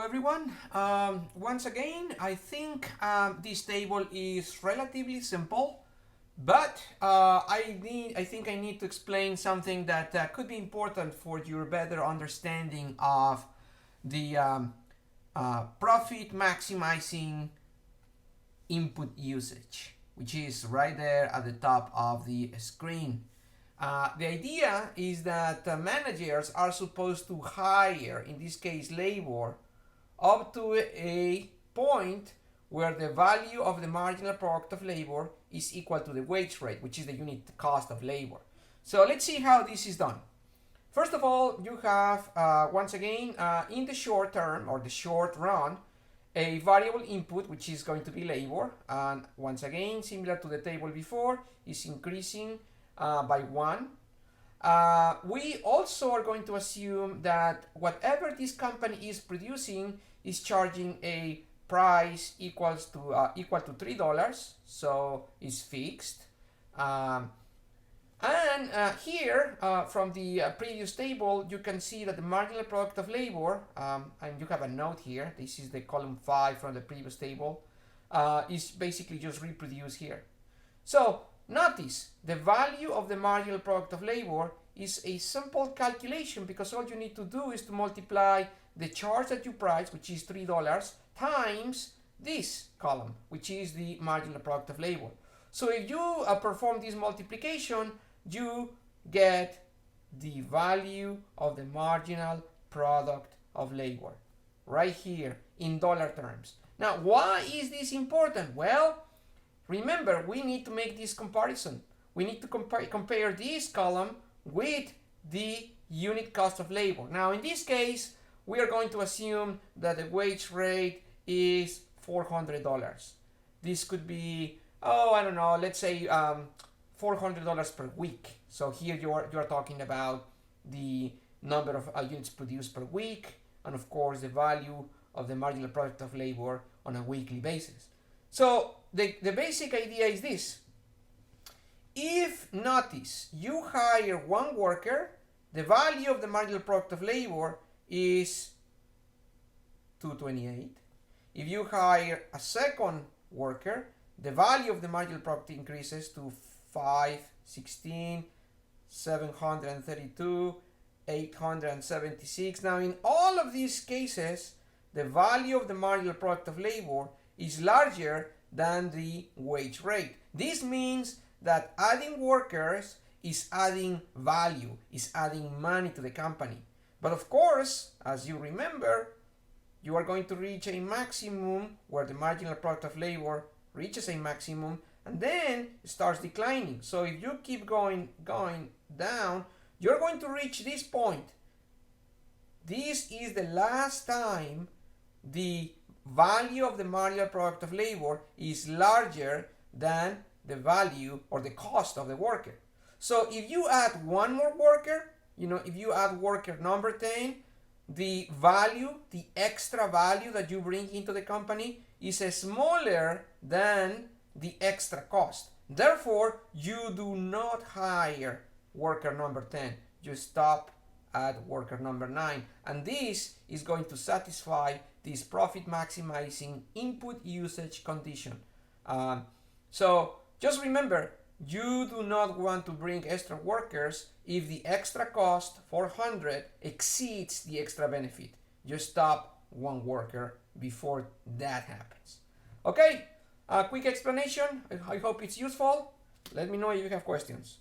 everyone. Once again, I think this table is relatively simple, but I think I need to explain something that could be important for your better understanding of the profit maximizing input usage, which is right there at the top of the screen. The idea is that managers are supposed to hire, in this case labor, up to a point where the value of the marginal product of labor is equal to the wage rate, which is the unit cost of labor. So let's see how this is done. First of all, you have, once again, in the short term or the short run, a variable input, which is going to be labor. And once again, similar to the table before, is increasing by 1. We also are going to assume that whatever this company is producing is charging a price equal to $3, so it's fixed. Here, from the previous table, you can see that the marginal product of labor, and you have a note here, this is the column 5 from the previous table, is basically just reproduced here. So notice the value of the marginal product of labor is a simple calculation, because all you need to do is to multiply the charge that you price, which is $3, times this column, which is the marginal product of labor. So if you perform this multiplication, you get the value of the marginal product of labor right here in dollar terms. Now, why is this important? Well, remember, we need to make this comparison. We need to compare this column with the unit cost of labor. Now, in this case, we are going to assume that the wage rate is $400. This could be, I don't know, let's say $400 per week. So here you are talking about the number of units produced per week, and of course the value of the marginal product of labor on a weekly basis. So the basic idea is this. If, notice, you hire one worker, the value of the marginal product of labor is $228. If you hire a second worker, the value of the marginal product increases to $516, $732, $876. Now, in all of these cases, the value of the marginal product of labor is larger than the wage rate. This means that adding workers is adding value, is adding money to the company. But of course, as you remember, you are going to reach a maximum where the marginal product of labor reaches a maximum and then starts declining. So if you keep going down, you're going to reach this point. This is the last time the value of the marginal product of labor is larger than the value or the cost of the worker. So if you add one more worker, if you add worker number 10, the value, the extra value that you bring into the company is smaller than the extra cost. Therefore, you do not hire worker number 10. You stop at worker number 9. And this is going to satisfy this profit maximizing input usage condition. So just remember, you do not want to bring extra workers if the extra cost, 400, exceeds the extra benefit. You stop one worker before that happens. Okay, a quick explanation. I hope it's useful. Let me know if you have questions.